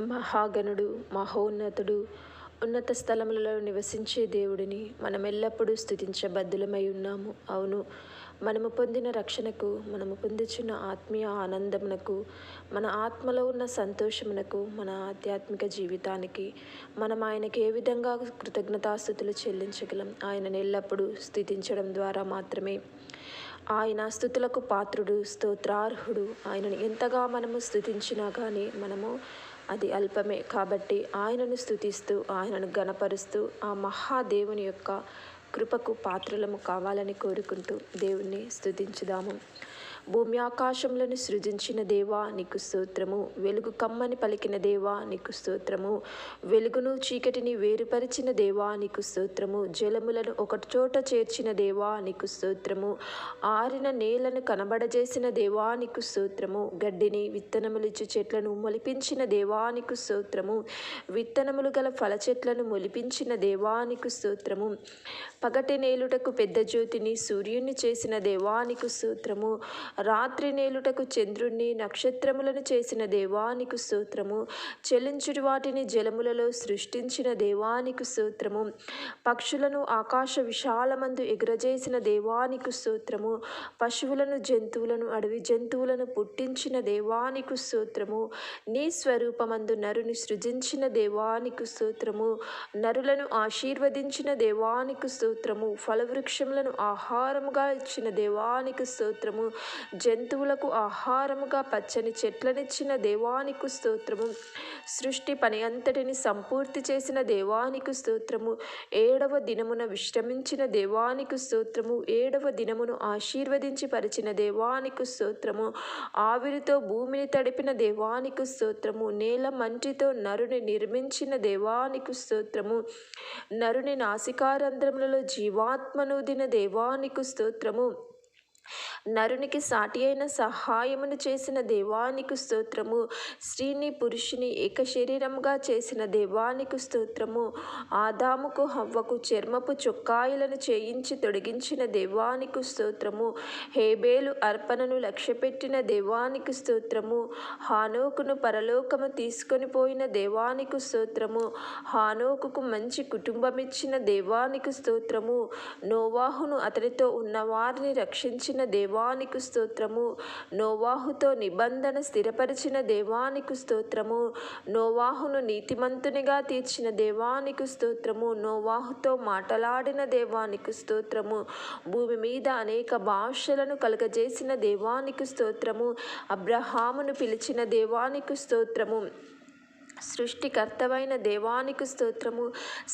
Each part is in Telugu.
మహాగణుడు, మహోన్నతుడు, ఉన్నత స్థలములలో నివసించే దేవుడిని మనం ఎల్లప్పుడూ స్తుతించబద్ధులమై ఉన్నాము. అవును, మనము పొందిన రక్షణకు, మనము పొందుచున్న ఆత్మీయ ఆనందమునకు, మన ఆత్మలో ఉన్న సంతోషమునకు, మన ఆధ్యాత్మిక జీవితానికి మనం ఆయనకి ఏ విధంగా కృతజ్ఞతాస్తుతులు చెల్లించగలం? ఆయనను ఎల్లప్పుడూ స్తుతించడం ద్వారా మాత్రమే. ఆయన స్తుతులకు పాత్రుడు, స్తోత్రార్హుడు. ఆయనను ఎంతగా మనము స్తుతించినా కానీ మనము అది అల్పమే. కాబట్టి ఆయనను స్తుతిస్తూ, ఆయనను గణపరుస్తూ, ఆ మహాదేవుని యొక్క కృపకు పాత్రలము కావాలని కోరుకుంటూ దేవుణ్ణి స్తుతించుదాము. భూమి ఆకాశములను సృజించిన దేవా నీకు స్తోత్రము. వెలుగు కమ్మని పలికిన దేవా నీకు స్తోత్రము. వెలుగును చీకటిని వేరుపరిచిన దేవా నీకు స్తోత్రము. జలములను ఒకటి చోట చేర్చిన దేవా నీకు స్తోత్రము. ఆరిన నేలను కనబడజేసిన దేవా నీకు స్తోత్రము. గడ్డిని విత్తనములిచ్చు చెట్లను మొలిపించిన దేవా నీకు స్తోత్రము. విత్తనములు గల ఫల చెట్లను మొలిపించిన దేవా నీకు స్తోత్రము. పగటి నేలుటకు పెద్ద జ్యోతిని సూర్యుని చేసిన దేవా నీకు స్తోత్రము. రాత్రి నేలుటకు చంద్రుణ్ణి నక్షత్రములను చేసిన దేవానికి స్తోత్రము. చెలించుడి వాటిని జలములలో సృష్టించిన దేవానికి స్తోత్రము. పక్షులను ఆకాశ విశాలమందు ఎగురజేసిన దేవానికి స్తోత్రము. పశువులను జంతువులను అడవి జంతువులను పుట్టించిన దేవానికి స్తోత్రము. నీ స్వరూపమందు నరుని సృజించిన దేవానికి స్తోత్రము. నరులను ఆశీర్వదించిన దేవానికి స్తోత్రము. ఫలవృక్షములను ఆహారముగా ఇచ్చిన దేవానికి స్తోత్రము. జంతువులకు ఆహారముగా పచ్చని చెట్లనిచ్చిన దేవానికి స్తోత్రము. సృష్టి పని అంతటిని సంపూర్తి చేసిన దేవానికి స్తోత్రము. 7వ దినమున విశ్రమించిన దేవానికి స్తోత్రము. 7వ దినమును ఆశీర్వదించి పరిచిన దేవానికి స్తోత్రము. ఆవిరితో భూమిని తడిపిన దేవానికి స్తోత్రము. నేల మంటితో నరుని నిర్మించిన దేవానికి స్తోత్రము. నరుని నాసికారంధ్రములలో జీవాత్మనూదిన దేవానికి స్తోత్రము. నరునికి సాటి అయిన సహాయమును చేసిన దేవానికి స్తోత్రము. స్త్రీని పురుషుని ఏక శరీరముగా చేసిన దేవానికి స్తోత్రము. ఆదాముకు హవ్వకు చర్మపు చొక్కాయిలను చేయించి తొడిగించిన దేవానికి స్తోత్రము. హేబేలు అర్పణను లక్ష్యపెట్టిన దేవానికి స్తోత్రము. హానోకును పరలోకము తీసుకొని పోయిన దేవానికి స్తోత్రము. హానోకుకు మంచి కుటుంబమిచ్చిన దేవానికి స్తోత్రము. నోవాహును అతనితో ఉన్న వారిని రక్షించిన దేవానికి స్తోత్రము. నోవాహుతో నిబంధన స్థిరపరిచిన దేవానికి స్తోత్రము. నోవాహును నీతిమంతునిగా తీర్చిన దేవానికి స్తోత్రము. నోవాహుతో మాటలాడిన దేవానికి స్తోత్రము. భూమి మీద అనేక భాషలను కలుగజేసిన దేవానికి స్తోత్రము. అబ్రహామును పిలిచిన దేవానికి స్తోత్రము. సృష్టికర్తవైన దేవానికి స్తోత్రము.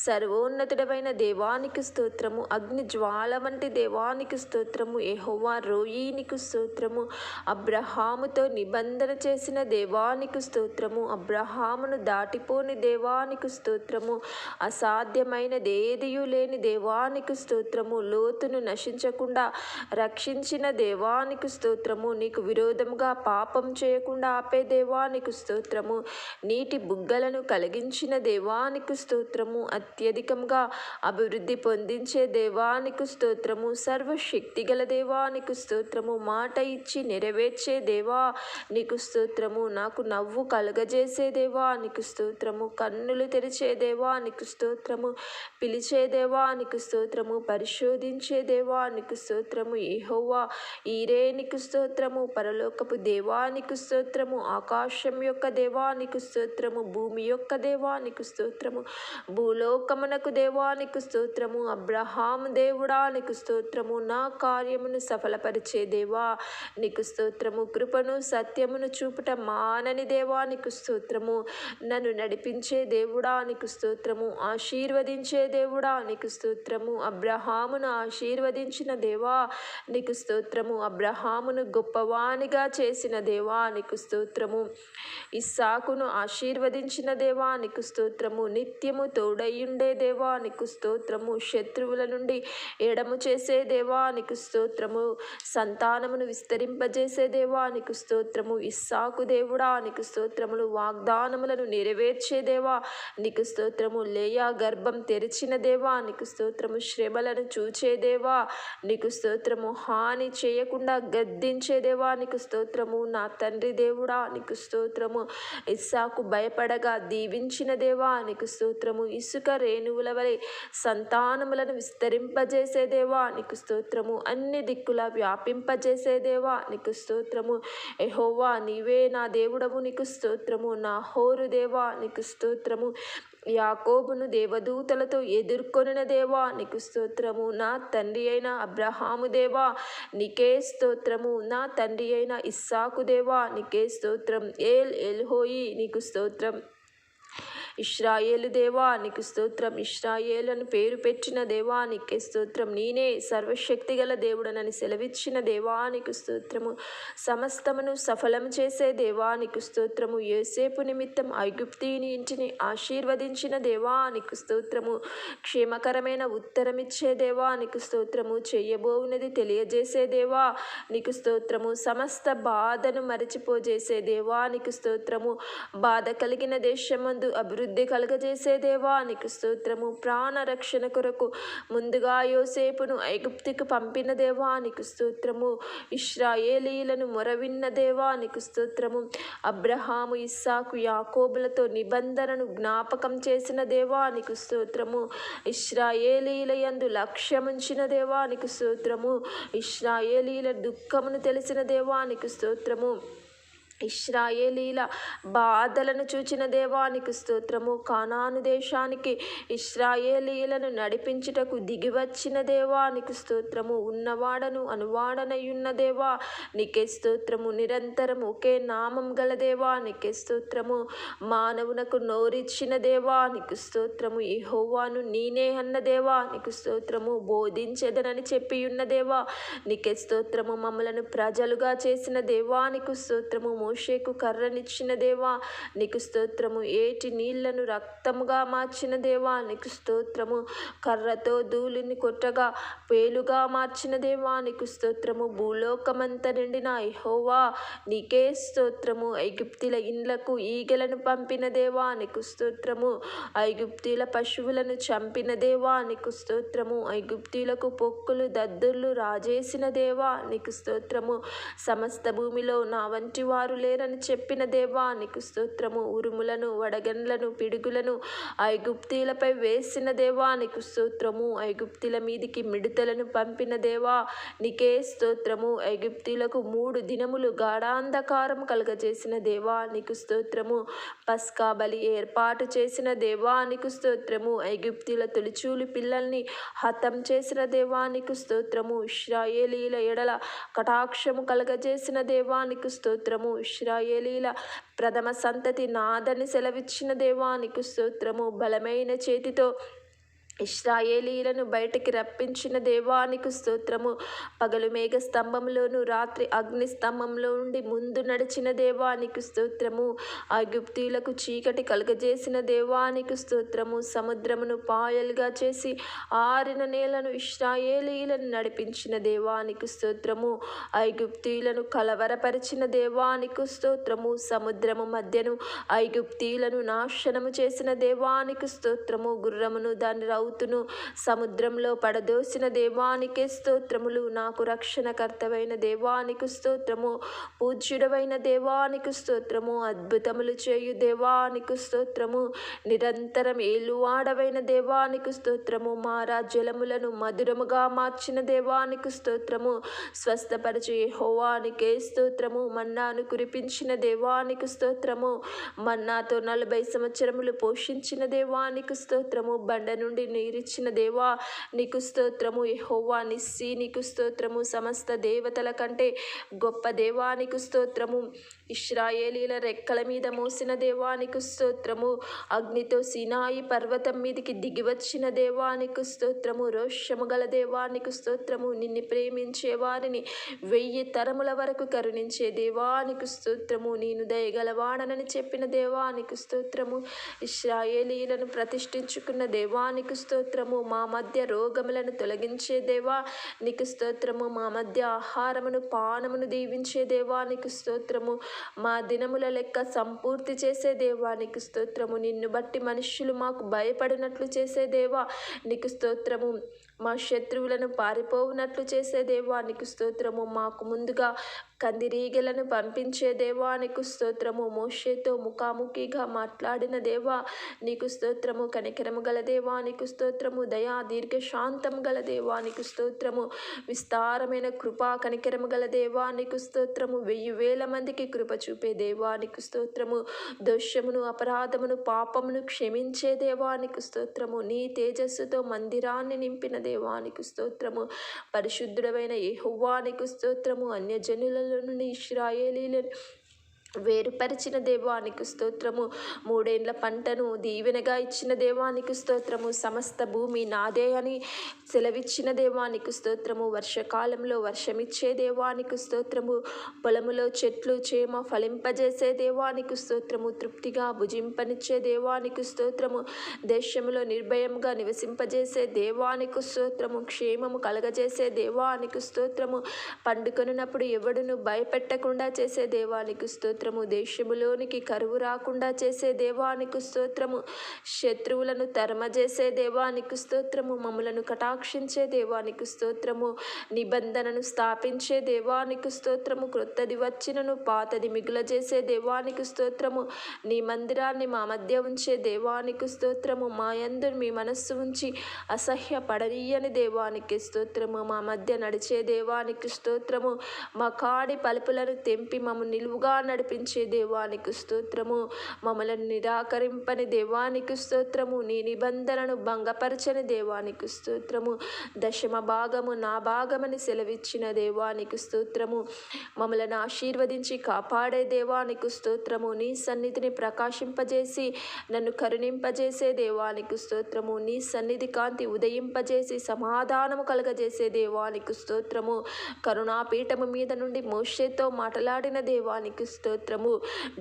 సర్వోన్నతుడవైన దేవానికి స్తోత్రము. అగ్ని జ్వాల వంటి దేవానికి స్తోత్రము. యెహోవా రోయీనికి స్తోత్రము. అబ్రహాముతో నిబంధన చేసిన దేవానికి స్తోత్రము. అబ్రహామును దాటిపోని దేవానికి స్తోత్రము. అసాధ్యమైనదేదియూ లేని దేవానికి స్తోత్రము. లోతును నశించకుండా రక్షించిన దేవానికి స్తోత్రము. నీకు విరోధముగా పాపం చేయకుండా ఆపే దేవానికి స్తోత్రము. నీటి బుగ్గలను కలిగించిన దేవానికి స్తోత్రము. అత్యధికంగా అభివృద్ధి పొందించే దేవానికి స్తోత్రము. సర్వశక్తిగల దేవానికి స్తోత్రము. మాట ఇచ్చి నెరవేర్చే దేవా నీకు స్తోత్రము. నాకు నవ్వు కలుగజేసే దేవా నీకు స్తోత్రము. కన్నులు తెరిచే దేవా నీకు స్తోత్రము. పిలిచే దేవా నీకు స్తోత్రము. పరిశోధించే దేవా నీకు స్తోత్రము. యెహోవా ఈరే నీకు స్తోత్రము. పరలోకపు దేవానికి స్తోత్రము. ఆకాశం యొక్క దేవానికి స్తోత్రము. భూమి యొక్క దేవానికి స్తోత్రము. భూలోకమునకు దేవానికి స్తోత్రము. అబ్రహాము దేవుడా నీకు స్తోత్రము. నా కార్యమును సఫలపరిచే దేవా నీకు స్తోత్రము. కృపను సత్యమును చూపుట మానని దేవానికి స్తోత్రము. నన్ను నడిపించే దేవుడా నీకు స్తోత్రము. ఆశీర్వదించే దేవుడా నీకు స్తోత్రము. అబ్రహామును ఆశీర్వదించిన దేవా నీకు స్తోత్రము. అబ్రహామును గొప్పవానిగా చేసిన దేవా నీకు స్తోత్రము. ఇస్సాకును ఆశీర్వదించిన దేవా నీకు స్తోత్రము. నిత్యము తోడయ్యుండే దేవా నీకు స్తోత్రము. శత్రువుల నుండి ఎడము చేసే దేవా నీకు స్తోత్రము. సంతానమును విస్తరింపజేసే దేవా నీకు స్తోత్రము. ఇస్సాకు దేవుడా నీకు స్తోత్రములు. వాగ్దానములను నెరవేర్చే దేవా నీకు స్తోత్రము. లేయా గర్భం తెరిచిన దేవా నీకు స్తోత్రము. శ్రమలను చూచే దేవా నీకు స్తోత్రము. హాని చేయకుండా గద్దించే దేవా నీకు స్తోత్రము. నా తండ్రి దేవుడా నీకు స్తోత్రము. ఇస్సాకు భయపడి బలపడగా దీవించిన దేవా నీకు స్తోత్రము. ఇసుక రేణువుల వలె సంతానములను విస్తరింపజేసే దేవా నీకు స్తోత్రము. అన్ని దిక్కులా వ్యాపింపజేసే దేవా నీకు స్తోత్రము. యెహోవా నీవే నా దేవుడవు నీకు స్తోత్రము. నా హోరు దేవా నీకు స్తోత్రము. యాకోబును దేవదూతలతో ఎదుర్కొనిన దేవా నీకు స్తోత్రము. నా తండ్రి అయిన అబ్రహాము దేవా నీకే స్తోత్రము. నా తండ్రి అయిన ఇస్సాకు దేవా నీకే స్తోత్రం. ఎల్హోయి నీకు స్తోత్రం. ఇశ్రాయేలు దేవా నీకు స్తోత్రం. ఇశ్రాయేలు అని పేరు పెట్టిన దేవా నీకే స్తోత్రం. నేనే సర్వశక్తి గల దేవుడనని సెలవిచ్చిన దేవా నీకు స్తోత్రము. సమస్తమును సఫలం చేసే దేవా నీకు స్తోత్రము. యోసేపు నిమిత్తం ఐగుప్తీని ఇంటిని ఆశీర్వదించిన దేవా నీకు స్తోత్రము. క్షేమకరమైన ఉత్తరమిచ్చే దేవా నీకు స్తోత్రము. చెయ్యబోవునది తెలియజేసే దేవా నీకు స్తోత్రము. సమస్త బాధను మరచిపోజేసే దేవా నీకు స్తోత్రము. బాధ కలిగిన దేశమందు అభివృద్ధి కలుగజేసే దేవా నీకు స్తోత్రము. ప్రాణ రక్షణ కొరకు ముందుగా యోసేపును ఐగుప్తుకు పంపిన దేవా నీకు స్తోత్రము. ఇశ్రాయేలీలను మొరవిన్న దేవా నీకు స్తోత్రము. అబ్రహాము ఇస్సాకు యాకోబులతో నిబంధనను జ్ఞాపకం చేసిన దేవా నీకు స్తోత్రము. ఇశ్రాయేలీల యందు లక్ష్యముంచిన దేవా నీకు స్తోత్రము. ఇశ్రాయేలీల దుఃఖమును తెలిసిన దేవా నీకు స్తోత్రము. ఇశ్రాయేలీల బాధలను చూచిన దేవా నీకు స్తోత్రము. కానాను దేశానికి ఇశ్రాయేలీలను నడిపించుటకు దిగివచ్చిన దేవా నీకు స్తోత్రము. ఉన్నవాడను అనువాడనయున్న దేవా నీకే స్తోత్రము. నిరంతరం ఒకే నామం గల దేవా నీకే స్తోత్రము. మానవునకు నోరిచ్చిన దేవా నీకు స్తోత్రము. యెహోవాను నేనే అన్న దేవా నీకు స్తోత్రము. బోధించెదనని చెప్పియున్న దేవా నీకే స్తోత్రము. మమ్మలను ప్రజలుగా చేసిన దేవా నీకు స్తోత్రము. మోషేకు కర్రనిచ్చిన దేవా నీకు స్తోత్రము. ఏటి నీళ్లను రక్తముగా మార్చిన దేవా నీకు స్తోత్రము. కర్రతో ధూళిని కొట్టగా పేలుగా మార్చిన దేవా నీకు స్తోత్రము. భూలోకమంత నిండిన యెహోవా నీకే స్తోత్రము. ఐగుప్తుల ఇండ్లకు ఈగలను పంపిన దేవా నీకు స్తోత్రము. ఐగుప్తుల పశువులను చంపిన దేవా నీకు స్తోత్రము. ఐగుప్తులకు పొక్కులు దద్దుర్లు రాజేసిన దేవా నీకు స్తోత్రము. సమస్త భూమిలో నా వంటి వారు లేరని చెప్పిన దేవా నీకు స్తోత్రము. ఉరుములను వడగండ్లను పిడుగులను ఐగుప్తీలపై వేసిన దేవా నీకు స్తోత్రము. ఐగుప్తుల మీదికి మిడతలను పంపిన దేవా నీకే స్తోత్రము. ఐగుప్తీలకు 3 దినములు గాఢాంధకారం కలుగజేసిన దేవా నీకు స్తోత్రము. పస్కా బలి ఏర్పాటు చేసిన దేవా నీకు స్తోత్రము. ఐగుప్తీల తొలిచూలు పిల్లల్ని హతం చేసిన దేవా నీకు స్తోత్రము. ఇశ్రాయేలీల ఎడల కటాక్షము కలగజేసిన దేవా నీకు స్తోత్రము. ఇశ్రాయేలీల ప్రథమ సంతతి నాదని సెలవిచ్చిన దేవా నీకు స్తోత్రము. బలమైన చేతితో ఇశ్రాయేలీలను బయటికి రప్పించిన దేవా నీకు స్తోత్రము. పగలు మేఘ స్తంభంలోను రాత్రి అగ్ని స్తంభంలో నుండి ముందు నడిచిన దేవా నీకు స్తోత్రము. ఐగుప్తీయులకు చీకటి కలుగజేసిన దేవా నీకు స్తోత్రము. సముద్రమును పాయలుగా చేసి ఆరిన నేలను ఇశ్రాయేలీలను నడిపించిన దేవా నీకు స్తోత్రము. ఐగుప్తీయులను కలవరపరిచిన దేవా నీకు స్తోత్రము. సముద్రము మధ్యను ఐగుప్తీయులను నాశనము చేసిన దేవా నీకు స్తోత్రము. గుర్రమును దాని రౌతును సముద్రంలో పడదోసిన దేవానికే స్తోత్రములు. నాకు రక్షణకర్తవైన దేవానికి స్తోత్రము. పూజ్యుడవైన దేవానికి స్తోత్రము. అద్భుతములు చేయు దేవానికి స్తోత్రము. నిరంతరం ఏలువాడవైన దేవానికి స్తోత్రము. మా రాజ్యములను మధురముగా మార్చిన దేవానికి స్తోత్రము. స్వస్థపరచు యెహోవానికే స్తోత్రము. మన్నాను కురిపించిన దేవానికి స్తోత్రము. మన్నాతో 40 సంవత్సరములు పోషించిన దేవానికి స్తోత్రము. బండ నుండి నీరిచ్చిన దేవా నీకు స్తోత్రము. యెహోవా నిస్సి నీకు స్తోత్రము. సమస్త దేవతల కంటే గొప్ప దేవానికి స్తోత్రము. ఇశ్రాయేలీల రెక్కల మీద మోసిన దేవానికి స్తోత్రము. అగ్నితో సినాయి పర్వతం మీదికి దిగివచ్చిన దేవానికి స్తోత్రము. రోషము గల దేవానికి స్తోత్రము. నిన్ను ప్రేమించే వారిని 1000 తరముల వరకు కరుణించే దేవానికి స్తోత్రము. నేను దయగలవాడనని చెప్పిన దేవానికి స్తోత్రము. ఇశ్రాయేలీలను ప్రతిష్ఠించుకున్న దేవానికి స్తోత్రము. మా మధ్య రోగములను తొలగించే దేవా నీకు స్తోత్రము. మా మధ్య ఆహారమును పానమును దీవించే దేవానికి స్తోత్రము. మా దినముల లెక్క సంపూర్తి చేసే దేవానికి స్తోత్రము. నిన్ను బట్టి మనుష్యులు మాకు భయపడినట్లు చేసే దేవా నీకు స్తోత్రము. మా శత్రువులను పారిపోవునట్లు చేసే దేవానికి స్తోత్రము. మాకు ముందుగా కందిరీగలను పంపించే దేవానికి స్తోత్రము. మోషేతో ముఖాముఖిగా మాట్లాడిన దేవా నీకు స్తోత్రము. కనికరము గల దేవానికి స్తోత్రము. దయా దీర్ఘశాంతము గల దేవానికి స్తోత్రము. విస్తారమైన కృపా కనికరము గల దేవానికి స్తోత్రము. 1000 మందికి కృప చూపే దేవానికి స్తోత్రము. దోషమును అపరాధమును పాపమును క్షమించే దేవానికి స్తోత్రము. నీ తేజస్సుతో మందిరాన్ని నింపిన దేవానికి స్తోత్రము. పరిశుద్ధుడమైన యెహోవానికి స్తోత్రము. అన్యజనులలో నుండి ఇశ్రాయేలీయులను వేరుపరిచిన దేవానికి స్తోత్రము. 3 ఏండ్ల పంటను దీవెనగా ఇచ్చిన దేవానికి స్తోత్రము. సమస్త భూమి నాదే అని సెలవిచ్చిన దేవానికి స్తోత్రము. వర్షకాలంలో వర్షమిచ్చే దేవానికి స్తోత్రము. పొలములో చెట్లు చేమ ఫలింపజేసే దేవానికి స్తోత్రము. తృప్తిగా భుజింపనిచ్చే దేవానికి స్తోత్రము. దేశములో నిర్భయంగా నివసింపజేసే దేవానికి స్తోత్రము. క్షేమము కలగజేసే దేవానికి స్తోత్రము. పండుకొనున్నప్పుడు ఎవడును భయపెట్టకుండా చేసే దేవానికి స్తోత్రము. దేశములోనికి కరువు రాకుండా చేసే దేవానికి స్తోత్రము. శత్రువులను తరమజేసే దేవానికి స్తోత్రము. మమ్ములను కటాక్షించే దేవానికి స్తోత్రము. నిబంధనను స్థాపించే దేవానికి స్తోత్రము. క్రొత్తది వచ్చినను పాతది మిగులజేసే దేవానికి స్తోత్రము. నీ మందిరాన్ని మా మధ్య ఉంచే దేవానికి స్తోత్రము. మా యందు మీ మనస్సు ఉంచి అసహ్యపడనీయని దేవానికి స్తోత్రము. మా మధ్య నడిచే దేవానికి స్తోత్రము. మా కాడి పలుపులను తెంపి మమ్ము నిలువుగా నడిపించే దేవానికి స్తోత్రము. మమ్మలను నిరాకరింపని దేవానికి స్తోత్రము. నీ నిబంధనను భంగపరచని దేవానికి స్తోత్రము. దశమ భాగము నా భాగమని సెలవిచ్చిన దేవానికి స్తోత్రము. మమ్మలను ఆశీర్వదించి కాపాడే దేవానికి స్తోత్రము. నీ సన్నిధిని ప్రకాశింపజేసి నన్ను కరుణింపజేసే దేవానికి స్తోత్రము. నీ సన్నిధి కాంతి ఉదయింపజేసి సమాధానము కలగజేసే దేవానికి స్తోత్రము. కరుణాపీఠము మీద నుండి మోషేతో మాట్లాడిన దేవానికి స్తోత్రము.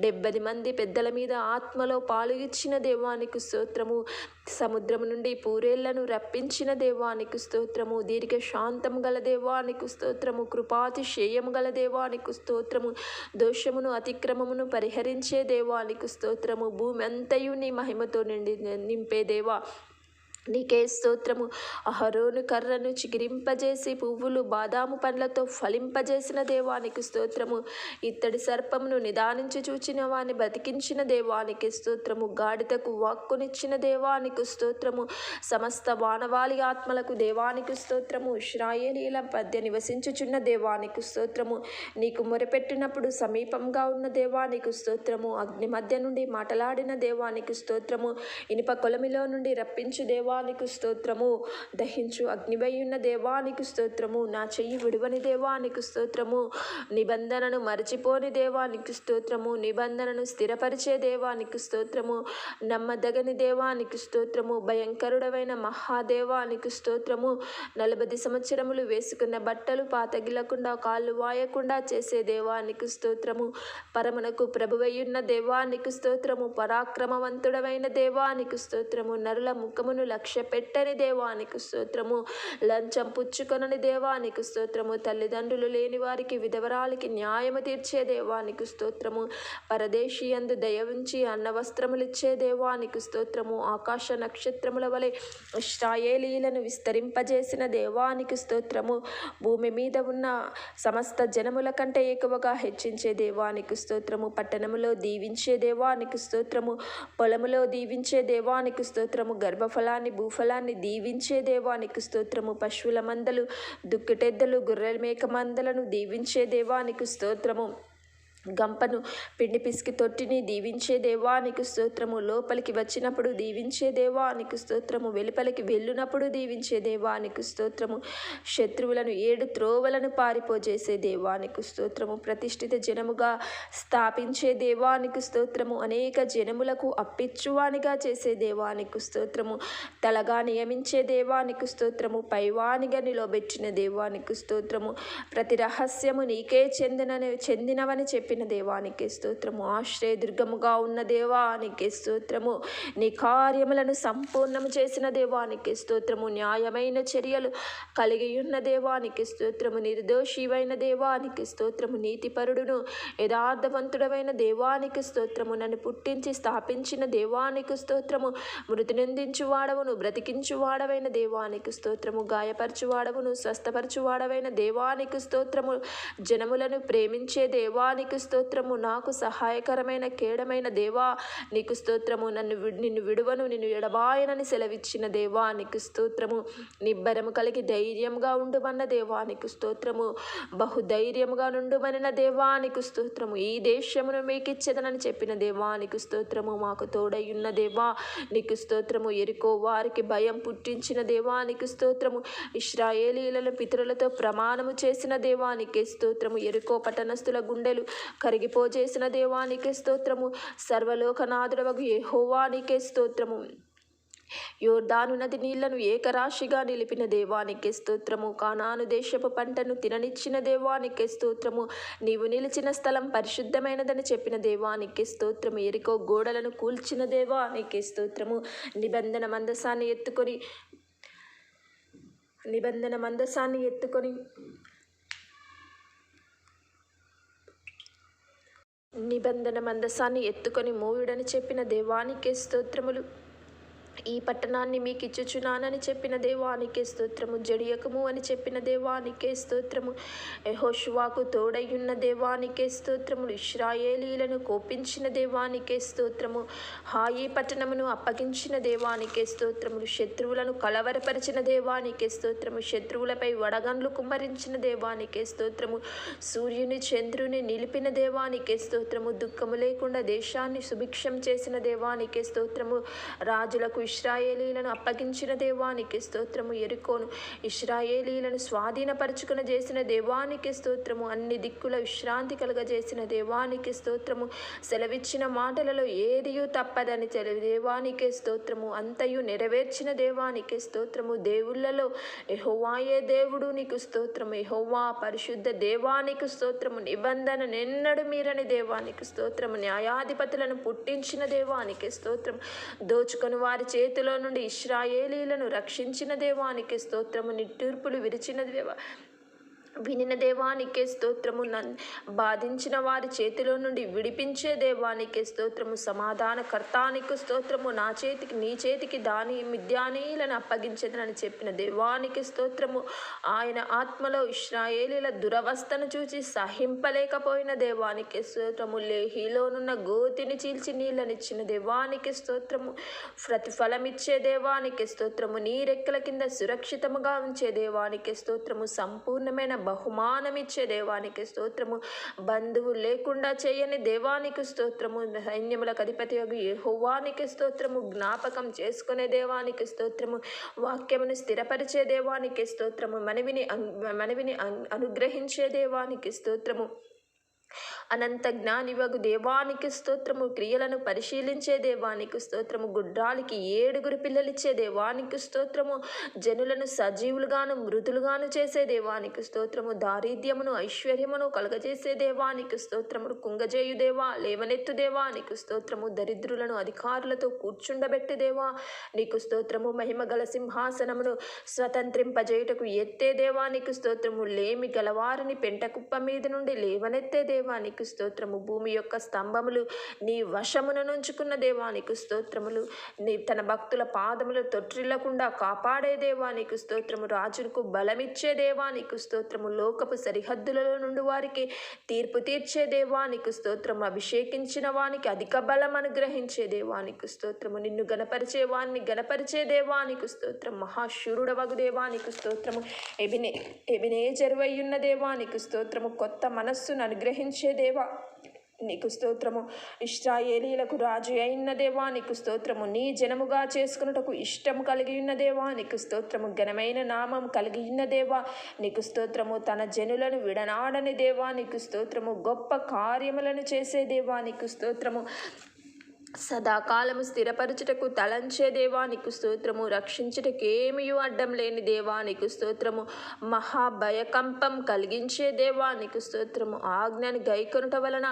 70 మంది పెద్దల మీద ఆత్మలో పాలు ఇచ్చిన దేవానికి స్తోత్రము. సముద్రము నుండి పూరేళ్లను రప్పించిన దేవానికి స్తోత్రము. దీర్ఘశాంతము గల దేవానికి స్తోత్రము. కృపాతిశయము గల దేవానికి స్తోత్రము. దోషమును అతిక్రమమును పరిహరించే దేవానికి స్తోత్రము. భూమి అంతయు నీ మహిమతో నింపే దేవా నీకే స్తోత్రము. అహరోను కర్రను చిగిరింపజేసి పువ్వులు బాదాము పండ్లతో ఫలింపజేసిన దేవానికి స్తోత్రము. ఇత్తడి సర్పమును నిదానించి చూచిన వాని బ్రతికించిన దేవానికి స్తోత్రము. గాడిదకు వాక్కునిచ్చిన దేవానికి స్తోత్రము. సమస్త వానవాళి ఆత్మలకు దేవానికి స్తోత్రము. ఇశ్రాయేలీయుల మధ్య నివసించుచున్న దేవానికి స్తోత్రము. నీకు మొరపెట్టినప్పుడు సమీపంగా ఉన్న దేవానికి స్తోత్రము. అగ్ని మధ్య నుండి మాట్లాడిన దేవానికి స్తోత్రము. ఇనుప కొలమిలో నుండి రప్పించు దేవానికి స్తోత్రము. దహించు అగ్నివై ఉన్న దేవానికి స్తోత్రము. నా చెయ్యి విడువని దేవానికి స్తోత్రము. నిబంధనను మరచిపోని దేవానికి స్తోత్రము. నిబంధనను స్థిరపరిచే దేవానికి స్తోత్రము. నమ్మదగని దేవానికి స్తోత్రము. భయంకరుడవైన మహాదేవానికి స్తోత్రము. 40 సంవత్సరములు వేసుకున్న బట్టలు పాతగిలకుండా కాళ్ళు వాయకుండా చేసే దేవానికి స్తోత్రము. పరమునకు ప్రభువయ్యున్న దేవానికి స్తోత్రము. పరాక్రమవంతుడవైన దేవానికి స్తోత్రము. నరుల ముఖమును లక్ష్య పెట్టని దేవానికి స్తోత్రము. లంచం పుచ్చుకొనని దేవానికి స్తోత్రము. తల్లిదండ్రులు లేని వారికి విధవరాలికి న్యాయము తీర్చే దేవానికి స్తోత్రము. పరదేశీ యందు దయ ఉంచి అన్న వస్త్రములిచ్చే దేవానికి స్తోత్రము. ఆకాశ నక్షత్రముల వలె ఇశ్రాయేలీయులను విస్తరింపజేసిన దేవానికి స్తోత్రము. భూమి మీద ఉన్న సమస్త జనముల కంటే ఎక్కువగా హెచ్చించే దేవానికి స్తోత్రము. పట్టణములో దీవించే దేవానికి స్తోత్రము. పొలములో దీవించే దేవానికి స్తోత్రము. గర్భఫలాన్ని భూఫలాన్ని దీవించే దేవానికి స్తోత్రము. పశువుల మందలు దుక్కిటెద్దలు గొర్రెల మేక మందలను దీవించే దేవానికి స్తోత్రము. గంపను పిండి పిసికి తొట్టిని దీవించే దేవానికి స్తోత్రము. లోపలికి వచ్చినప్పుడు దీవించే దేవానికి స్తోత్రము. వెలుపలికి వెళ్ళినప్పుడు దీవించే దేవానికి స్తోత్రము. శత్రువులను 7 త్రోవలను పారిపోజేసే దేవానికి స్తోత్రము. ప్రతిష్ఠిత జనముగా స్థాపించే దేవానికి స్తోత్రము. అనేక జనములకు అప్పిచ్చువానిగా చేసే దేవానికి స్తోత్రము. తలగా నియమించే దేవానికి స్తోత్రము. పైవానిగా నిలబెట్టిన దేవానికి స్తోత్రము. ప్రతి రహస్యము నీకే చెందినవని చెప్పి చెప్పిన దేవానికి స్తోత్రము. ఆశ్రయదుర్గముగా ఉన్న దేవానికి స్తోత్రము. నీ కార్యములను సంపూర్ణము చేసిన దేవానికి స్తోత్రము. న్యాయమైన చర్యలు కలిగి ఉన్న దేవానికి స్తోత్రము. నిర్దోషివైన దేవానికి స్తోత్రము. నీతిపరుడును యథార్థవంతుడమైన దేవానికి స్తోత్రము. నన్ను పుట్టించి స్థాపించిన దేవానికి స్తోత్రము. మృతి నిందించువాడవును బ్రతికించువాడవైన దేవానికి స్తోత్రము. గాయపరచువాడవును స్వస్థపరచువాడవైన దేవానికి స్తోత్రము. జనములను ప్రేమించే దేవానికి స్తోత్రము. నాకు సహాయకరమైన కేడమైన దేవా నీకు స్తోత్రము. నిన్ను విడువను నిన్ను ఎడబాయనని సెలవిచ్చిన దేవానికి స్తోత్రము. నిబ్బరము కలిగి ధైర్యంగా ఉండుమన్న దేవానికి స్తోత్రము. బహుధైర్యముగా నుండుమనిన దేవానికి స్తోత్రము. ఈ దేశమును మీకు ఇచ్చేదనని చెప్పిన దేవానికి స్తోత్రము. మాకు తోడయ్యున్న దేవా నీకు స్తోత్రము. ఎరికో వారికి భయం పుట్టించిన దేవానికి స్తోత్రము. ఇశ్రాయేలీయులను పితరులతో ప్రమాణము చేసిన దేవానికి స్తోత్రము. ఎరికో పట్టణస్థుల గుండెలు కరిగిపోజేసిన దేవానికి స్తోత్రము. సర్వలోకనాథుడవగు యెహోవానికే స్తోత్రము. యోర్దాను నది నీళ్లను ఏకరాశిగా నిలిపిన దేవానికి స్తోత్రము. కానాను దేశపు పంటను తిననిచ్చిన దేవానికి స్తోత్రము. నీవు నిలిచిన స్థలం పరిశుద్ధమైనదని చెప్పిన దేవానికి స్తోత్రము. ఎరికో గోడలను కూల్చిన దేవానికి స్తోత్రము. నిబంధన మందసాన్ని ఎత్తుకొని మోయుడని చెప్పిన దేవానికి స్తోత్రములు. ఈ పట్టణాన్ని మీకు ఇచ్చుచున్నానని చెప్పిన దేవానికే స్తోత్రము. జడియకము అని చెప్పిన దేవానికే స్తోత్రము. యెహోషువకు తోడయ్యున్న దేవానికే స్తోత్రములు. ఇశ్రాయేలీలను కోపించిన దేవానికే స్తోత్రము. హాయి పట్టణమును అప్పగించిన దేవానికే స్తోత్రములు. శత్రువులను కలవరపరిచిన దేవానికే స్తోత్రము. శత్రువులపై వడగండ్లు కుమ్మరించిన దేవానికే స్తోత్రము. సూర్యుని చంద్రుని నిలిపిన దేవానికే స్తోత్రము. దుఃఖము లేకుండా దేశాన్ని సుభిక్షం చేసిన దేవానికే స్తోత్రము. రాజులకు ఇశ్రాయేలీలను అప్పగించిన దేవానికి స్తోత్రము. ఎరికోను ఇశ్రాయేలీలను స్వాధీనపరచుకుని చేసిన దేవానికి స్తోత్రము. అన్ని దిక్కుల విశ్రాంతి కలుగజేసిన దేవానికి స్తోత్రము. సెలవిచ్చిన మాటలలో ఏదియూ తప్పదని దేవానికి స్తోత్రము. అంతయు నెరవేర్చిన దేవానికి స్తోత్రము. దేవుళ్ళలో యెహోవాయే దేవుడు నీకు స్తోత్రము. యెహోవా పరిశుద్ధ దేవానికి స్తోత్రము. నిబంధన నిన్నడు మీరని దేవానికి స్తోత్రము. న్యాయాధిపతులను పుట్టించిన దేవానికి స్తోత్రము. దోచుకొని వారి చేతిలో నుండి ఇశ్రాయేలీలను రక్షించిన దేవానికి స్తోత్రము. నిట్టూర్పులు వినిన దేవానికే స్తోత్రము. బాధించిన వారి చేతిలో నుండి విడిపించే దేవానికే స్తోత్రము. సమాధానకర్తానికి స్తోత్రము. నీ చేతికి మిద్యానీయులను అప్పగించదనని చెప్పిన దేవానికి స్తోత్రము. ఆయన ఆత్మలో ఇశ్రాయేలీల దురవస్థను చూసి సహింపలేకపోయిన దేవానికి స్తోత్రము. లేహీలోనున్న గోతిని చీల్చి నీళ్ళనిచ్చిన దేవానికి స్తోత్రము. ప్రతిఫలమిచ్చే దేవానికి స్తోత్రము. నీ రెక్కల కింద సురక్షితముగా ఉంచే దేవానికి స్తోత్రము. సంపూర్ణమైన బహుమానమిచ్చే దేవానికి స్తోత్రము. బంధువు లేకుండా చేయని దేవానికి స్తోత్రము. సైన్యములకు అధిపతి యెహోవానికి స్తోత్రము. జ్ఞాపకం చేసుకునే దేవానికి స్తోత్రము. వాక్యమును స్థిరపరిచే దేవానికి స్తోత్రము. మనవిని అనుగ్రహించే దేవానికి స్తోత్రము. అనంత జ్ఞానివగు దేవానికి స్తోత్రము. క్రియలను పరిశీలించే దేవానికి స్తోత్రము. గుడ్రాలికి 7 పిల్లలిచ్చే దేవానికి స్తోత్రము. జనులను సజీవులుగాను మృతులుగాను చేసే దేవానికి స్తోత్రము. దారిద్ర్యమును ఐశ్వర్యమును కలగజేసే దేవానికి స్తోత్రము. కుంగజేయు దేవా లేవనెత్తు దేవానికి స్తోత్రము. దరిద్రులను అధికారులతో కూర్చుండబెట్టు దేవా నీకు స్తోత్రము. మహిమగల సింహాసనమును స్వతంత్రింపజేయుటకు ఎత్తే దేవానికి స్తోత్రము. లేమి గలవారిని పెంటకుప్ప మీద నుండి లేవనెత్తే దేవానికి స్తోత్రము. భూమి యొక్క స్తంభములు నీ వశమును నుంచుకున్న దేవానికి స్తోత్రములు. తన భక్తుల పాదములు తొట్టిల్లకుండా కాపాడే దేవానికి స్తోత్రము. రాజులకు బలమిచ్చే దేవానికి స్తోత్రము. లోకపు సరిహద్దులలో నుండి వారికి తీర్పు తీర్చే దేవానికి స్తోత్రము. అభిషేకించిన వానికి అధిక బలం అనుగ్రహించే దేవానికి స్తోత్రము. నిన్ను గణపరిచే వారిని గణపరిచే దేవానికి స్తోత్రం. మహాశూరుడవగు దేవానికి స్తోత్రము. ఎబినేజరువయ్యున్న దేవానికి స్తోత్రము. కొత్త మనస్సును అనుగ్రహించే దేవా నీకు స్తోత్రము. ఇశ్రాయేలీలకు రాజు అయిన దేవా నీకు స్తోత్రము. నీ జనముగా చేసుకున్నటకు ఇష్టము కలిగి ఉన్న దేవా నీకు స్తోత్రము. ఘనమైన నామం కలిగి ఉన్న దేవా నీకు స్తోత్రము. తన జనులను విడనాడని దేవా నీకు స్తోత్రము. గొప్ప కార్యములను చేసే దేవా నీకు స్తోత్రము. సదాకాలము స్థిరపరచుటకు తలంచే దేవానికి స్తోత్రము, రక్షించుటకేమియు అడ్డం లేని దేవానికి స్తోత్రము, మహాభయకంపం కలిగించే దేవానికి స్తోత్రము, ఆజ్ఞను గైకొనుట వలన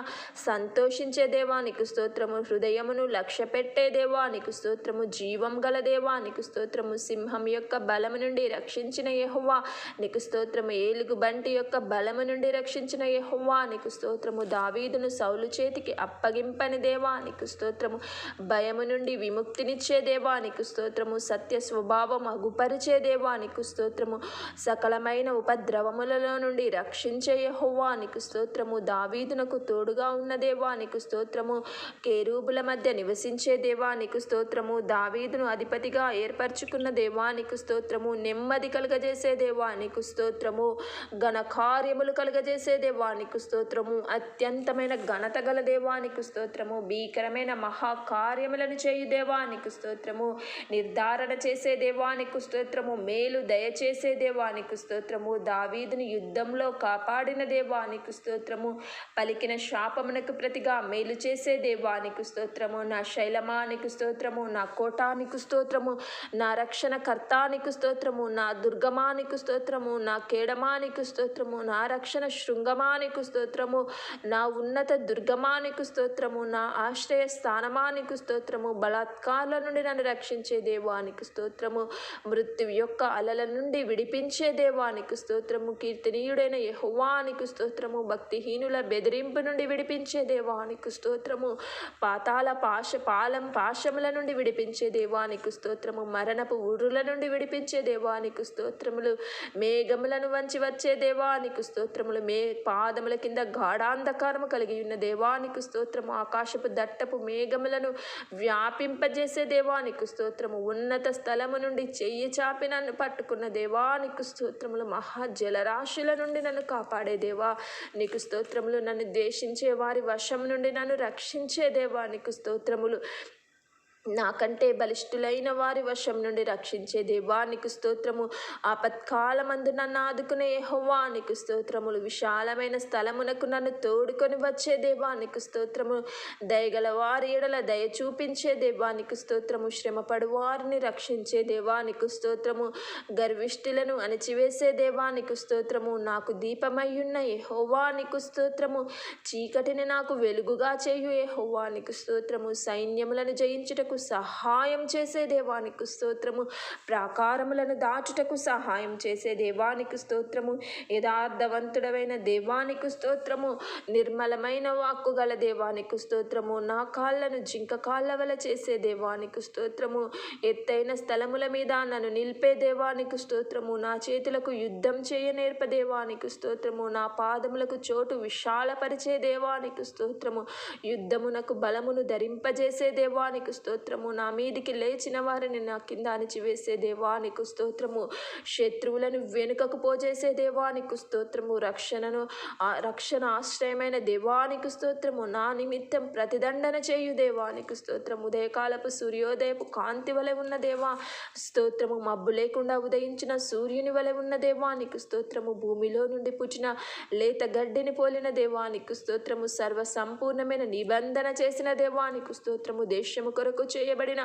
సంతోషించే దేవానికి స్తోత్రము, హృదయమును లక్ష్య పెట్టే దేవానికి స్తోత్రము, జీవం గల దేవానికి స్తోత్రము, సింహం యొక్క బలము నుండి రక్షించిన యెహోవా నీకు స్తోత్రము, ఏలుగు బంటి యొక్క బలము నుండి రక్షించిన యెహోవా నీకు స్తోత్రము, దావీదును సౌలు చేతికి అప్పగింపని దేవానికి స్తోత్రము, భయము నుండి విముక్తినిచ్చే దేవానికి స్తోత్రము, సత్య స్వభావం అగుపరిచే దేవానికి స్తోత్రము, సకలమైన ఉపద్రవములలో నుండి రక్షించే యెహోవానికి స్తోత్రము, దావీదునకు తోడుగా ఉన్న దేవానికి స్తోత్రము, కేరూబుల మధ్య నివసించే దేవానికి స్తోత్రము, దావీదును అధిపతిగా ఏర్పరచుకున్న దేవానికి స్తోత్రము, నెమ్మది కలుగజేసే దేవానికి స్తోత్రము, ఘన కార్యములు కలుగజేసే దేవానికి స్తోత్రము, అత్యంతమైన ఘనత గల దేవానికి స్తోత్రము, భీకరమైన మహాకార్యములను చేయు దేవానికి స్తోత్రము, నిర్ధారణ చేసే దేవానికి స్తోత్రము, మేలు దయచేసే దేవానికి స్తోత్రము, దావీదుని యుద్ధంలో కాపాడిన దేవానికి స్తోత్రము, పలికిన శాపమునకు ప్రతిగా మేలు చేసే దేవానికి స్తోత్రము, నా శైలమానికి స్తోత్రము, నా కోటానికి స్తోత్రము, నా రక్షణ కర్తానికి స్తోత్రము, నా దుర్గమానికి స్తోత్రము, నా కేడమానికి స్తోత్రము, నా రక్షణ శృంగమానికి స్తోత్రము, నా ఉన్నత దుర్గమానికి స్తోత్రము, నా ఆశ్రయ స్థానమానికి స్తోత్రము, బలాత్కారాల నుండి నన్ను రక్షించే దేవానికి స్తోత్రము, మృత్యు యొక్క అలల నుండి విడిపించే దేవానికి స్తోత్రము, కీర్తనీయుడైన యెహోవానికి స్తోత్రము, భక్తిహీనుల బెదిరింపు నుండి విడిపించే దేవానికి స్తోత్రము, పాతాళ పాశముల నుండి విడిపించే దేవానికి స్తోత్రము, మరణపు ఊరుల నుండి విడిపించే దేవానికి స్తోత్రములు, మేఘములను వంచి వచ్చే దేవానికి స్తోత్రములు, పాదముల కింద గాఢాంధకారము కలిగి ఉన్న దేవానికి స్తోత్రము, ఆకాశపు దట్టపు మేఘములను వ్యాపింపజేసే దేవానికి స్తోత్రము, ఉన్నత స్థలము నుండి చెయ్యి చాపి నన్ను పట్టుకున్న దేవానికి స్తోత్రములు, మహాజలరాశుల నుండి నన్ను కాపాడే దేవా నీకు స్తోత్రములు, నన్ను ద్వేషించే వారి వశం నుండి నన్ను రక్షించే దేవానికి స్తోత్రములు, నాకంటే బలిష్ఠులైన వారి వశం నుండి రక్షించే దేవానికి స్తోత్రము, ఆపత్కాలమందు నన్ను ఆదుకునే యెహోవానికి స్తోత్రములు, విశాలమైన స్థలమునకు నన్ను తోడుకొని వచ్చే దేవానికి స్తోత్రము, దయగల వారి ఎడల దయ చూపించే దేవానికి స్తోత్రము, శ్రమపడు వారిని రక్షించే దేవానికి స్తోత్రము, గర్విష్ఠులను అణిచివేసే దేవానికి స్తోత్రము, నాకు దీపమయ్యున్న యెహోవానికి స్తోత్రము, చీకటిని నాకు వెలుగుగా చేయు యెహోవానికి స్తోత్రము, సైన్యములను జయించుటకు సహాయం చేసే దేవానికి స్తోత్రము, ప్రాకారములను దాటుటకు సహాయం చేసే దేవానికి స్తోత్రము, యథార్థవంతుడమైన దేవానికి స్తోత్రము, నిర్మలమైన వాక్కు గల దేవానికి స్తోత్రము, నా కాళ్ళను జింక కాళ్ళ వల చేసే దేవానికి స్తోత్రము, ఎత్తైన స్థలముల మీద నన్ను నిలిపే దేవానికి స్తోత్రము, నా చేతులకు యుద్ధం చేయ నేర్ప దేవానికి స్తోత్రము, నా పాదములకు చోటు విశాలపరిచే దేవానికి స్తోత్రము, యుద్ధమునకు బలమును ధరింపజేసే దేవానికి స్తోత్రము, నా మీదికి లేచిన వారిని నా కింద అణిచివేసే దేవానికి స్తోత్రము, శత్రువులను వెనుకకు పోజేసే దేవానికి స్తోత్రము, రక్షణ ఆశ్రయమైన దేవానికి స్తోత్రము, నా నిమిత్తం ప్రతిదండన చేయు దేవానికి స్తోత్రము, ఉదయకాలపు సూర్యోదయపు కాంతి వలె ఉన్న దేవా స్తోత్రము, మబ్బు లేకుండా ఉదయించిన సూర్యుని వలె ఉన్న దేవానికి స్తోత్రము, భూమిలో నుండి పుట్టిన లేత గడ్డిని పోలిన దేవానికి స్తోత్రము, సర్వ సంపూర్ణమైన నిబంధన చేసిన దేవానికి స్తోత్రము, దేశము కొరకు చేయబడిన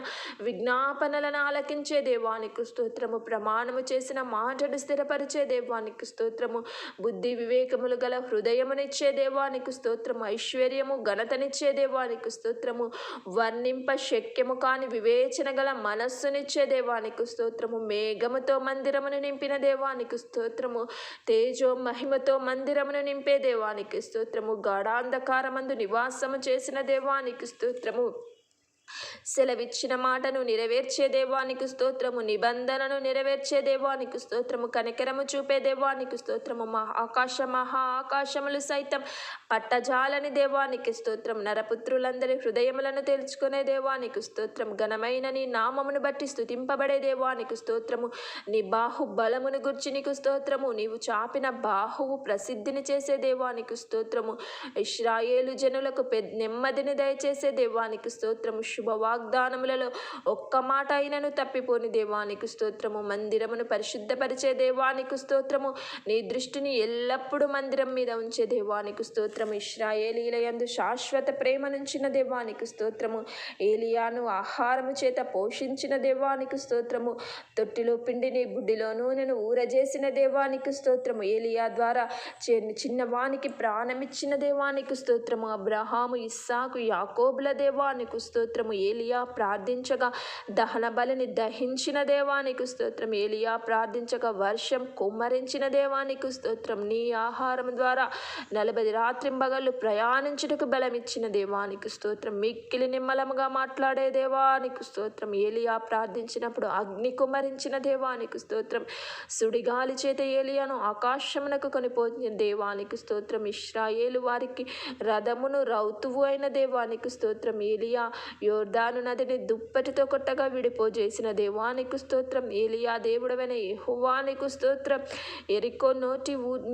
విజ్ఞాపనలను ఆలకించే దేవానికి స్తోత్రము, ప్రమాణము చేసిన మాటను స్థిరపరిచే దేవానికి స్తోత్రము, బుద్ధి వివేకములు గల హృదయమునిచ్చే దేవానికి స్తోత్రము, ఐశ్వర్యము ఘనతనిచ్చే దేవానికి స్తోత్రము, వర్ణింప శక్యము కాని వివేచన గల మనస్సునిచ్చే దేవానికి స్తోత్రము, మేఘముతో మందిరమును నింపిన దేవానికి స్తోత్రము, తేజో మహిమతో మందిరమును నింపే దేవానికి స్తోత్రము, గాఢాంధకారమందు నివాసము చేసిన దేవానికి స్తోత్రము, సెలవిచ్చిన మాటను నెరవేర్చే దేవానికి స్తోత్రము, నిబంధనను నెరవేర్చే దేవానికి స్తోత్రము, కనికరము చూపే దేవానికి స్తోత్రము, మహా ఆకాశములు సైతం పట్టజాలని దేవానికి స్తోత్రం, నరపుత్రులందరి హృదయములను తెలుసుకునే దేవానికి స్తోత్రం, ఘనమైన నీ నామమును బట్టి స్తుతింపబడే దేవానికి స్తోత్రము, నీ బాహుబలమును గుర్చి నీకు స్తోత్రము, నీవు చాపిన బాహువు ప్రసిద్ధిని చేసే దేవానికి స్తోత్రము, ఇశ్రాయేలు జనులకు నెమ్మదిని దయచేసే దేవానికి స్తోత్రము, శుభవా వాగ్దానములలో ఒక్క మాట అయినను తప్పిపోని దేవానికి స్తోత్రము. మందిరమును పరిశుద్ధపరిచే దేవానికి స్తోత్రము. నీ దృష్టిని ఎల్లప్పుడూ మందిరం మీద ఉంచే దేవానికి స్తోత్రము. ఇశ్రాయేలీల యందు శాశ్వత ప్రేమనుంచిన దేవానికి స్తోత్రము. ఏలియాను ఆహారము చేత పోషించిన దేవానికి స్తోత్రము. తొట్టిలో పిండిని బుడ్డిలో నూనెను ఊరజేసిన దేవానికి స్తోత్రము. ఏలియా ద్వారా చిన్నవానికి ప్రాణమిచ్చిన దేవానికి స్తోత్రము. అబ్రహాము, ఇస్సాకు, యాకోబుల దేవానికి స్తోత్రము. ఏలియా ప్రార్థించగా దహన బలిని దహించిన దేవానికి స్తోత్రం. ఏలియా ప్రార్థించగా వర్షం కుమ్మరించిన దేవానికి స్తోత్రం. నీ ఆహారం ద్వారా 40 రాత్రింబగళ్ళు ప్రయాణించుటకు బలమిచ్చిన దేవానికి స్తోత్రం. మిక్కిలి నిమ్మలముగా మాట్లాడే దేవానికి స్తోత్రం. ఏలియా ప్రార్థించినప్పుడు అగ్ని కుమ్మరించిన దేవానికి స్తోత్రం. సుడిగాలి చేత ఏలియాను ఆకాశమునకు కొనిపోయిన దేవానికి స్తోత్రం. ఇశ్రాయేలు వారికి రథమును రౌతువు అయిన దేవానికి స్తోత్రం. ఏలియా యోర్దాను నదిని దుప్పటితో కొట్టగా విడిపోజేసిన దేవానికి స్తోత్రం. ఏలియా దేవుడవైన యెహోవానికి స్తోత్రం. ఎరికో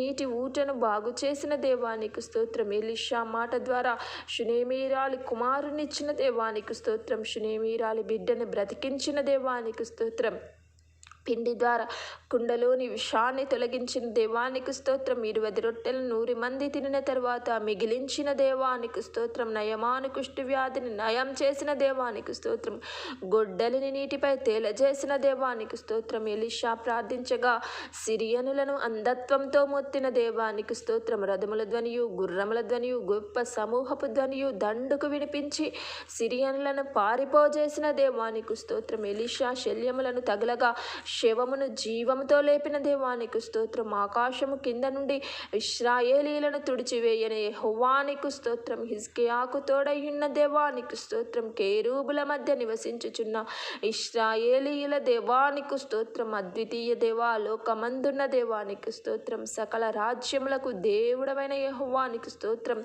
నీటి ఊటను బాగు చేసిన దేవానికి స్తోత్రం. ఎలీషా మాట ద్వారా షునేమీరాలి కుమారునిచ్చిన దేవానికి స్తోత్రం. షునేమీరాలి బిడ్డను బ్రతికించిన దేవానికి స్తోత్రం. పిండి ద్వారా కుండలోని విషాన్ని తొలగించిన దేవానికి స్తోత్రం. 20 రొట్టెలు 100 మంది తినిన తర్వాత మిగిలించిన దేవానికి స్తోత్రం. నయమాను కుష్టి వ్యాధిని నయం చేసిన దేవానికి స్తోత్రం. గొడ్డలిని నీటిపై తేలజేసిన దేవానికి స్తోత్రం. ఎలీషా ప్రార్థించగా సిరియనులను అంధత్వంతో మొత్తిన దేవానికి స్తోత్రం. రథముల ధ్వనియు గుర్రముల ధ్వనియు గొప్ప సమూహపు ధ్వనియు దండుకు వినిపించి సిరియనులను పారిపోజేసిన దేవానికి స్తోత్రం. ఎలీషా శల్యములను తగలగా శవమును జీవముతో లేపిన దేవానికి స్తోత్రం. ఆకాశము కింద నుండి ఇశ్రాయేలీలను తుడిచివేయని యెహోవానికి స్తోత్రం. హిజ్కియాకు తోడయ్యున్న దేవానికి స్తోత్రం. కేరూబుల మధ్య నివసించుచున్న ఇశ్రాయేలీయుల దేవానికి స్తోత్రం. అద్వితీయ దేవా, లోకమందున్న దేవానికి స్తోత్రం. సకల రాజ్యములకు దేవుడమైన యెహోవానికి స్తోత్రం.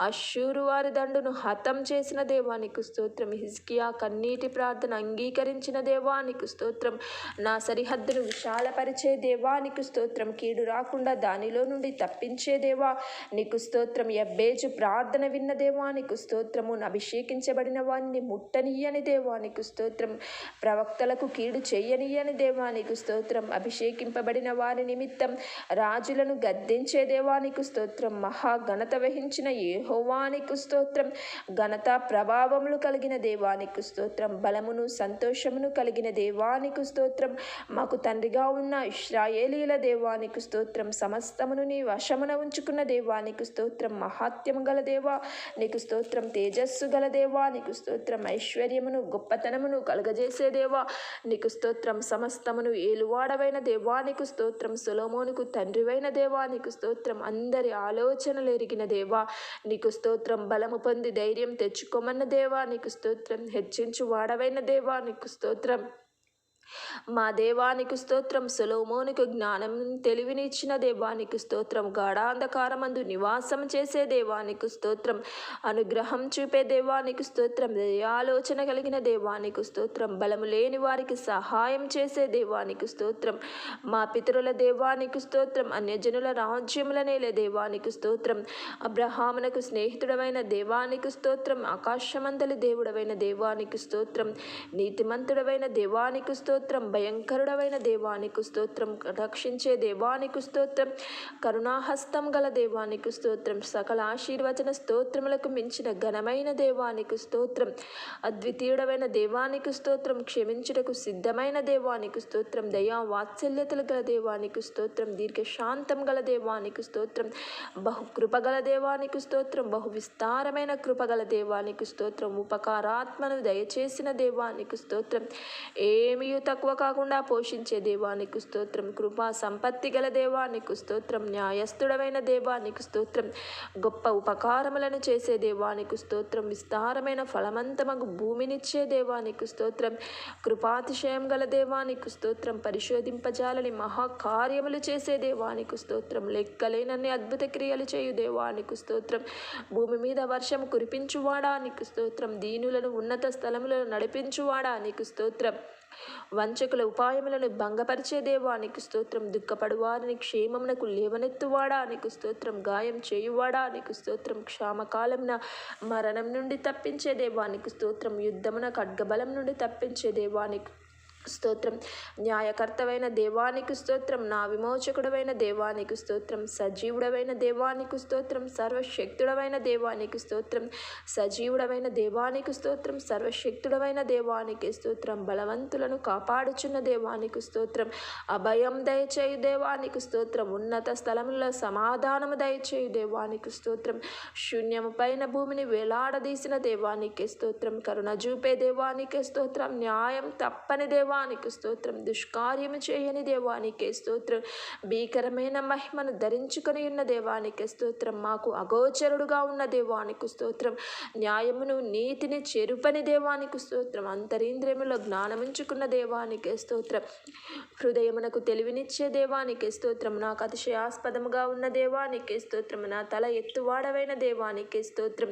అష్షూరు వారి దండును హతం చేసిన దేవానికి స్తోత్రం. హిజ్కియా కన్నీటి ప్రార్థన అంగీకరించిన దేవానికి స్తోత్రం. నా సరిహద్దును విశాలపరిచే దేవానికి స్తోత్రం. కీడు రాకుండా దానిలో నుండి తప్పించే దేవా నీకు స్తోత్రం. యబ్బేజు ప్రార్థన విన్న దేవానికి స్తోత్రము. అభిషేకించబడిన వారిని ముట్టనీయని దేవానికి స్తోత్రం. ప్రవక్తలకు కీడు చేయనీయని దేవానికి స్తోత్రం. అభిషేకింపబడిన వారి నిమిత్తం రాజులను గద్దించే దేవానికి స్తోత్రం. మహా ఘనత వహించిన యెహోవానికి స్తోత్రం. ఘనత ప్రభావములు కలిగిన దేవానికి స్తోత్రం. బలమును సంతోషమును కలిగిన దేవానికి స్తోత్రం. మాకు తండ్రిగా ఉన్న ఇశ్రాయేలీల దేవానికి స్తోత్రం. సమస్తమును నీ వశమున ఉంచుకున్న దేవానికి స్తోత్రం. మహాత్యము గల దేవా నీకు స్తోత్రం. తేజస్సు గల దేవా నీకు స్తోత్రం. ఐశ్వర్యమును గొప్పతనమును కలుగజేసే దేవా నీకు స్తోత్రం. సమస్తమును ఏలువాడవైన దేవానికి స్తోత్రం. సొలొమోనుకు తండ్రివైన దేవానికి స్తోత్రం. అందరి ఆలోచనలు ఎరిగిన దేవా నీకు స్తోత్రం. బలము పొంది ధైర్యం తెచ్చుకోమన్న దేవా నీకు స్తోత్రం. హెచ్చించు వాడవైన దేవా నీకు స్తోత్రం. మా దేవానికి స్తోత్రం. సొలొమోనుకు జ్ఞానం తెలివిని ఇచ్చిన దేవానికి స్తోత్రం. గాఢాంధకారమందు నివాసం చేసే దేవానికి స్తోత్రం. అనుగ్రహం చూపే దేవానికి స్తోత్రం. దయాలోచన కలిగిన దేవానికి స్తోత్రం. బలము లేని వారికి సహాయం చేసే దేవానికి స్తోత్రం. మా పితరుల దేవానికి స్తోత్రం. అన్యజనుల రాజ్యముల నేలే దేవానికి స్తోత్రం. అబ్రహామునకు స్నేహితుడవైన దేవానికి స్తోత్రం. ఆకాశమందలి దేవుడవైన దేవానికి స్తోత్రం. నీతిమంతుడవైన దేవానికి స్తోత్రం. భయంకరుడవైన దేవానికి స్తోత్రం. రక్షించే దేవానికి స్తోత్రం. కరుణాహస్తం గల దేవానికి స్తోత్రం. సకల ఆశీర్వచన స్తోత్రములకు మించిన ఘనమైన దేవానికి స్తోత్రం. అద్వితీయుడవైన దేవానికి స్తోత్రం. క్షమించుటకు సిద్ధమైన దేవానికి స్తోత్రం. దయా వాత్సల్యతలు గల దేవానికి స్తోత్రం. దీర్ఘశాంతం గల దేవానికి స్తోత్రం. బహు కృపగల దేవానికి స్తోత్రం. బహు విస్తారమైన కృపగల దేవానికి స్తోత్రం. ఉపకారాత్మను దయచేసిన దేవానికి స్తోత్రం. ఏమీ తక్కువ కాకుండా పోషించే దేవానికి స్తోత్రం. కృపా సంపత్తి గల దేవానికి స్తోత్రం. న్యాయస్థుడవైన దేవానికి స్తోత్రం. గొప్ప ఉపకారములను చేసే దేవానికి స్తోత్రం. విస్తారమైన ఫలమంతమగు భూమినిచ్చే దేవానికి స్తోత్రం. కృపాతిశయం గల దేవానికి స్తోత్రం. పరిశోధింపజాలని మహాకార్యములు చేసే దేవానికి స్తోత్రం. లెక్కలేనన్ని అద్భుత క్రియలు చేయు దేవానికి స్తోత్రం. భూమి మీద వర్షం కురిపించువాడానికి స్తోత్రం. దీనులను ఉన్నత స్థలములను నడిపించువాడానికి స్తోత్రం. వంచకుల ఉపాయములను భంగపరిచే దేవానికి స్తోత్రం. దుఃఖపడు వారిని క్షేమమునకు లేవనెత్తువాడా నీకు స్తోత్రం. గాయం చేయువాడా నీకు స్తోత్రం. క్షామకాలమున మరణం నుండి తప్పించే దేవానికి స్తోత్రం. యుద్ధమున ఖడ్గబలం నుండి తప్పించే దేవానికి స్తోత్రం. న్యాయకర్తవైన దేవానికి స్తోత్రం. నా విమోచకుడవైన దేవానికి స్తోత్రం. సజీవుడవైన దేవానికి స్తోత్రం. సర్వశక్తుడవైన దేవానికి స్తోత్రం. సజీవుడవైన దేవానికి స్తోత్రం. సర్వశక్తుడవైన దేవానికి స్తోత్రం. బలవంతులను కాపాడుచున్న దేవానికి స్తోత్రం. అభయం దయచేయు దేవానికి స్తోత్రం. ఉన్నత స్థలములలో సమాధానము దయచేయు దేవానికి స్తోత్రం. శూన్యము పైన భూమిని వేలాడదీసిన దేవానికి స్తోత్రం. కరుణ చూపే దేవానికి స్తోత్రం. న్యాయం తప్పని దేవానికి స్తోత్రం. దుష్కార్యము చేయని దేవానికి స్తోత్రం. భీకరమైన మహిమను ధరించుకొని ఉన్న దేవానికి స్తోత్రం. మాకు అగోచరుడుగా ఉన్న దేవానికి స్తోత్రం. న్యాయమును నీతిని చెరుపని దేవానికి స్తోత్రం. అంతరింద్రియములో జ్ఞానముంచుకున్న దేవానికి స్తోత్రం. హృదయమునకు తెలివినిచ్చే దేవానికి స్తోత్రం. నాకు అతిశయాస్పదముగా ఉన్న దేవానికి స్తోత్రం. నా తల ఎత్తువాడవైన దేవానికి స్తోత్రం.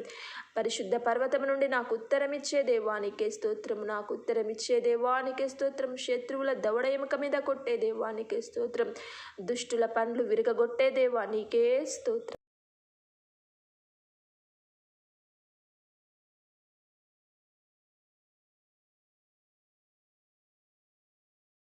పరిశుద్ధ పర్వతము నుండి నాకు ఉత్తరమిచ్చే దేవానికి స్తోత్రం. నాకు ఉత్తరమిచ్చే దేవానికి స్తోత్రం. శత్రువుల దవడ ఎముక మీద కొట్టే దేవానికి స్తోత్రం. దుష్టుల పండ్లు విరగగొట్టే దేవానికే స్తోత్రం.